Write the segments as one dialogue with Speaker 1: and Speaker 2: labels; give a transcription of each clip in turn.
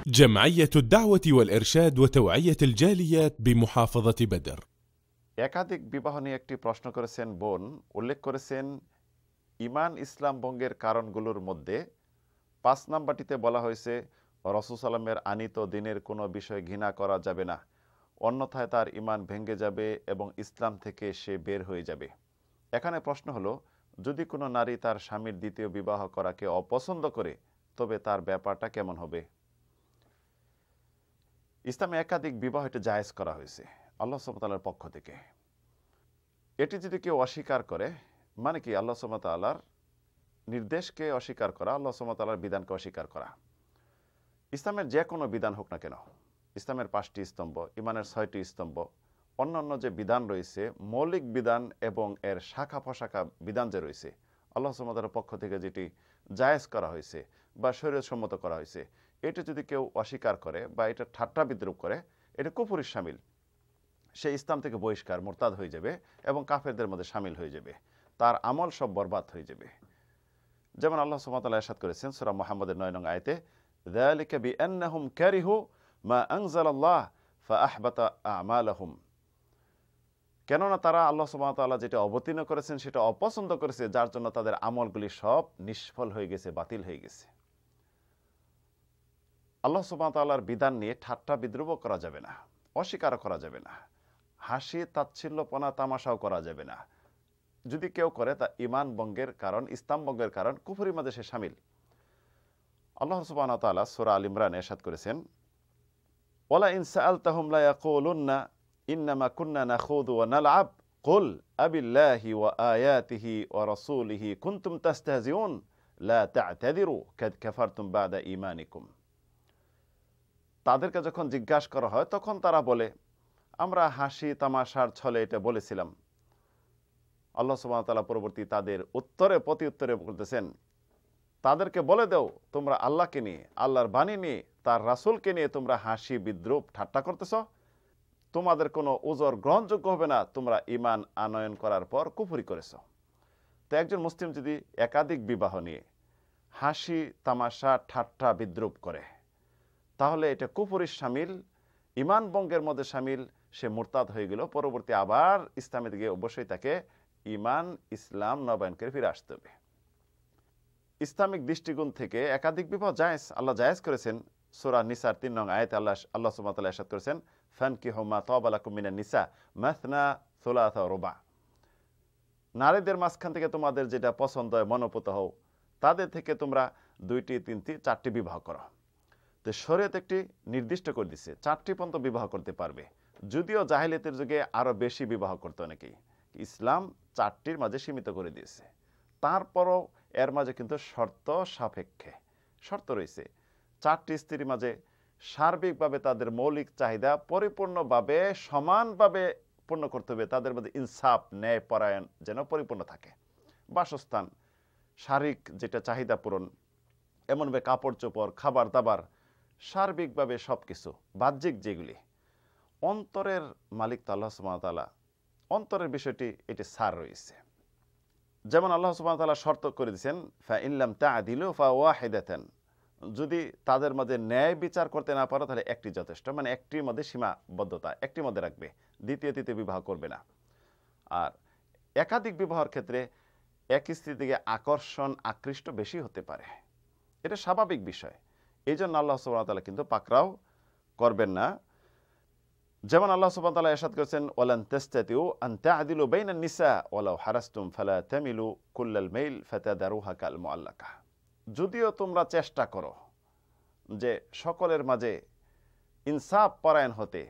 Speaker 1: جمعية الدعوة والإرشاد وتوعية الجاليات بمحافظة بدر।
Speaker 2: একাধিক বিবাহ নিয়ে একটি প্রশ্ন করেছেন বোন, উল্লেখ করেছেন ঈমান ইসলাম ভঙ্গের কারণগুলোর মধ্যে ৫ নম্বরটিতে বলা হয়েছে রাসূল সাল্লামের আনিত দ্বীনের কোনো বিষয় ঘৃণা করা যাবে না, অন্যথায় তার ঈমান ভেঙে যাবে এবং ইসলাম থেকে সে বের হয়ে যাবে। এখানে প্রশ্ন হলো, যদি কোনো নারী তার স্বামীর দ্বিতীয় বিবাহ করাকে অপছন্দ করে তবে তার ব্যাপারটা কেমন হবে? ইসলামে একাধিক বিবাহ এটা জায়েজ করা হয়েছে আল্লাহ সুবহানাহু ওয়া তাআলার পক্ষ থেকে। এটি যদি কেউ অস্বীকার করে, মানে কি আল্লাহ সুবহানাহু ওয়া তাআলার নির্দেশকে অস্বীকার করা, আল্লাহ সুবহানাহু ওয়া তাআলার বিধানকে অস্বীকার করা। ইসলামের যে কোনো বিধান হোক না কেন, ইসলামের 5টি স্তম্ভ, ঈমানের 6টি স্তম্ভ, অন্যান্য যে বিধান রয়েছে, মৌলিক বিধান এবং এর শাখা প্রশাখা বিধান যে রয়েছে, আল্লাহ সুবহানাহু ওয়া তাআলার পক্ষ থেকে যেটি জায়েজ করা হয়েছে বা শরীয়তসম্মত করা হয়েছে, এটি যদি কেউ অস্বীকার করে বা এটা ঠাট্টা বিদ্রূপ করে, এটা কুফরের শামিল। সে ইসলাম থেকে বহিষ্কার, মুরতাদ হয়ে যাবে এবং কাফেরদের মধ্যে শামিল হয়ে যাবে, তার আমল সব বরবাদ হয়ে যাবে। যেমন আল্লাহ সুবহানাহু ওয়া তাআলা ইরশাদ করেছেন সূরা মুহাম্মদের 9 নং আয়াতে, যালিকা বিআন্নাহুম কারিহু মা আনজালাল্লাহ ফাআহবাতা আমালাহুম। কেননা তারা আল্লাহ সুবহানাহু ওয়া তাআলা যেটা অবতীর্ণ করেছেন সেটা অপছন্দ করেছে, যার জন্য তাদের আমলগুলি সব নিষ্ফল হয়ে গেছে, বাতিল হয়ে গেছে। আল্লাহ সুবহানাহু ওয়া তাআলার বিধান নিয়ে ঠাট্টা বিদ্রূপ করা যাবে না, অস্বীকার করা যাবে না, হাসি তাচ্ছিল্যপনা তামাশাও করা যাবে না। যদি কেউ করে তা ঈমান ভঙ্গের কারণ, ইসলাম ভঙ্গের কারণ, কুফরের মধ্যে সে শামিল। আল্লাহ সুবহানাহু ওয়া তাআলা সূরা আল ইমরানে ইরশাদ করেছেন, ওয়ালা ইন সাআলতাহুম লা ইয়াকুলুন্না ইন্নামা কুন্না নাখুযু ওয়া নালআব কুল আবিল্লাহি ওয়া আয়াতিহি ওয়া রাসূলিহি কুনতুম তাস্তাহজিউন লা তা'তাযিরু কাদ কাফারতুম বা'দা ঈমানিকুম। তাদেরকে যখন জিজ্ঞাসা করা হয় তখন তারা বলে, আমরা হাসি তামাশার ছলে এটা বলেছিলাম। আল্লাহ সুবহানাহু ওয়া তাআলা পরবর্তী তাদের প্রতি উত্তরে বলতেছেন, তাদেরকে বলে দাও, তোমরা আল্লাহকে নিয়ে, আল্লাহর বাণী নিয়ে, তার রাসূলকে নিয়ে তোমরা হাসি বিদ্রূপ ঠাট্টা করতেছ, তোমাদের কোনো উযর গ্রহণযোগ্য হবে না, তোমরা ঈমান আনয়ন করার পর কুফরি করেছ। তো একজন মুসলিম যদি একাধিক বিবাহ নিয়ে হাসি তামাশা ঠাট্টা বিদ্রূপ করে, তাহলে এটা কুফরির শামিল, ঈমান ভঙ্গের মধ্যে শামিল, সে মুরতাদ হয়ে গেল। পরবর্তী আবার ইসলামের দিকে অবশ্যই তাকে ঈমান ইসলাম নবায়ন করে ফিরে আসতে হবে। ইসলামিক দৃষ্টিকোণ থেকে একাধিক বিবাহ জায়েজ, আল্লাহ জায়েজ করেছেন। সূরা নিসার 3 নং আয়াতে আল্লাহ সুবহানাহু ওয়া তাআলা ইরশাদ করেছেন, ফানকিহু মা তাবা লাকুম মিনান নিসা মাসনা সুলাসা রুবা। নারীদের মাঝখান থেকে তোমাদের যেটা পছন্দ হয়, মনোপুত হও, তাদের থেকে তোমরা 2টি 3টি 4টি বিবাহ করো। তো শরীয়ত একটি নির্দিষ্ট করে দিচ্ছে 4টি পর্যন্ত বিবাহ করতে পারবে। যদিও জাহেলিয়াতের যুগে আরো বেশি বিবাহ করতে অনেকেই, ইসলাম 4টির মাঝে সীমিত করে দিয়েছে। তারপরও এর মাঝে কিন্তু শর্ত সাপেক্ষে শর্ত রয়েছে। 4টি স্ত্রীর মাঝে সার্বিকভাবে তাদের মৌলিক চাহিদা পরিপূর্ণভাবে সমানভাবে পূর্ণ করতে হবে। তাদের মধ্যে ইনসাফ, ন্যায় পরায়ণ যেন পরিপূর্ণ থাকে। বাসস্থান, শারীরিক যেটা চাহিদা পূরণ, এমনভাবে কাপড় চোপড়, খাবার দাবার, সার্বিকভাবে সবকিছু, বাহ্যিক যেগুলি। অন্তরের মালিক তো আল্লাহ সুবহানাহু ওয়া তাআলা, অন্তরের বিষয়টি এটি সার রয়েছে। যেমন আল্লাহ সুবহানাহু ওয়া তাআলা শর্ত করে দিয়েছেন, ফা ইন লাম তা'দিলু ফাওয়াহিদাতান, যদি তাদের মধ্যে ন্যায় বিচার করতে না পারো তাহলে একটি যথেষ্ট, মানে একটির মধ্যে সীমাবদ্ধতা, একটির মধ্যে রাখবে, দ্বিতীয় তৃতীয় বিবাহ করবে না। আর একাধিক বিবাহের ক্ষেত্রে এক স্ত্রী থেকে আকর্ষণ, আকৃষ্ট বেশি হতে পারে, এটা স্বাভাবিক বিষয়। এই জন্য আল্লাহ সুবহানাহু ওয়া তাআলা কিন্তু পাকড়াও করবেন না। যেমন আল্লাহ সুবহানাহু ওয়া তাআলা ইরশাদ করেছেন, ওয়ালান তাস্তাতিউ আন তা'দিলু বাইনান নিসা ওয়ালাউ হারাসতুম ফালা তামিলু কুল্লাল মাইল ফাতাদারুহা কাল মুআল্লাকা। যদিও তোমরা চেষ্টা করো যে সকলের মাঝে ইনসাফ পরায়ণ হতে,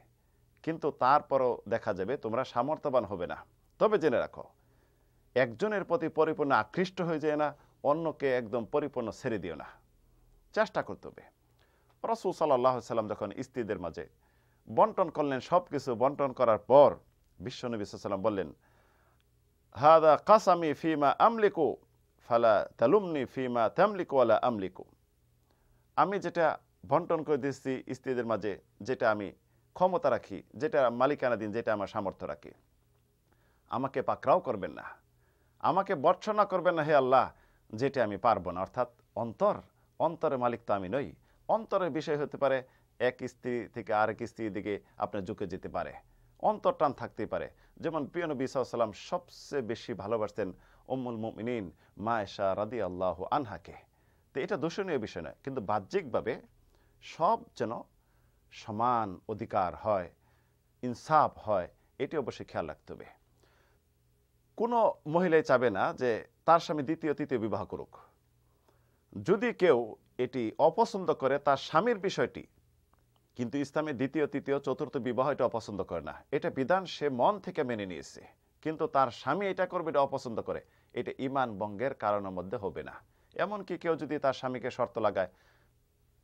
Speaker 2: কিন্তু তারপরও দেখা যাবে তোমরা সামর্থ্যবান হবে না। তবে জেনে রাখো, একজনের প্রতি পরিপূর্ণ আকৃষ্ট হয়ে যায় না, অন্যকে একদম পরিপূর্ণ ছেড়ে দিও না, চেষ্টা করতে হবে। রাসূল সাল্লাল্লাহু আলাইহি ওয়াসাল্লাম যখন স্ত্রীদের মাঝে বন্টন করলেন, সবকিছু বন্টন করার পর বিশ্বনবী সাল্লাল্লাহু আলাইহি ওয়াসাল্লাম বললেন, হাদা কাসামি ফিমা আমলিকু ফালা তালুমনি ফিমা তামলিকু ওয়ালা আমলিকু। আমি যেটা বন্টন করে দিচ্ছি স্ত্রীদের মাঝে, যেটা আমি ক্ষমতা রাখি, যেটা মালিকানাধীন, যেটা আমার সামর্থ্য রাখি, আমাকে পাকড়াও করবেন না, আমাকে ভর্ৎসনা করবেন না হে আল্লাহ, যেটা আমি পারবো না। অর্থাৎ অন্তরের মালিক তো আমি নই, অন্তরের বিষয় হতে পারে, এক স্ত্রী থেকে আরেক স্ত্রীর দিকে আপনার ঝুঁকে যেতে পারে, অন্তরটান থাকতেই পারে। যেমন প্রিয় নবী সাল্লাল্লাহু আলাইহি ওয়াসাল্লাম সবচেয়ে বেশি ভালোবাসতেন উম্মুল মুমিনিন মা আয়েশা রাদিয়াল্লাহু আনহাকে। তো এটা দূষণীয় বিষয় নয়, কিন্তু বাহ্যিকভাবে সব যেন সমান অধিকার হয়, ইনসাফ হয়, এটি অবশ্যই খেয়াল রাখতে হবে। কোনো মহিলাই চাবে না যে তার স্বামী দ্বিতীয় তৃতীয় বিবাহ করুক। যদি কেউ এটি অপছন্দ করে তার স্বামীর বিষয়টি, কিন্তু ইসলামে দ্বিতীয় তৃতীয় চতুর্থ বিবাহ এটা অপছন্দ করে না, এটা বিধান সে মন থেকে মেনে নিয়েছে, কিন্তু তার স্বামী এটা করবে এটা অপছন্দ করে, এটা ঈমান ভঙ্গের কারণের মধ্যে হবে না। এমনকি কেউ যদি তার স্বামীকে শর্ত লাগায়,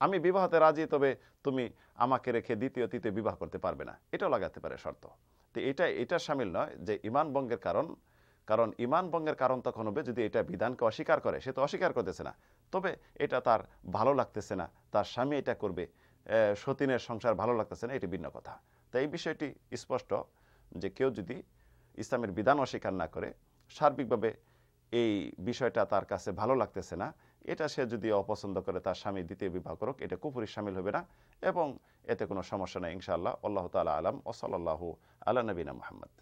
Speaker 2: আমি বিবাহতে রাজি, তবে তুমি আমাকে রেখে দ্বিতীয় তৃতীয় বিবাহ করতে পারবে না, এটাও লাগাতে পারে শর্ত। তো এটা শামিল নয় যে ঈমান ভঙ্গের কারণ। কারণ ঈমান ভঙ্গের কারণ তখন হবে যদি এটা বিধানকে অস্বীকার করে, সে তো অস্বীকার করতেছে না, তবে এটা তার ভালো লাগতেছে না, তার স্বামী এটা করবে, সতীনের সংসার ভালো লাগতেছে না, এটি ভিন্ন কথা। তাই এই বিষয়টি স্পষ্ট যে কেউ যদি ইসলামের বিধান অস্বীকার না করে, সার্বিকভাবে এই বিষয়টা তার কাছে ভালো লাগতেছে না, এটা সে যদি অপছন্দ করে তার স্বামী দ্বিতীয় বিবাহ করুক, এটা কুফরি শামিল হবে না এবং এতে কোনো সমস্যা নেই ইনশাআল্লাহ। আল্লাহ তাআলা আলাম। ওয়া সাল্লাল্লাহু আলা নবিনা মুহাম্মদ।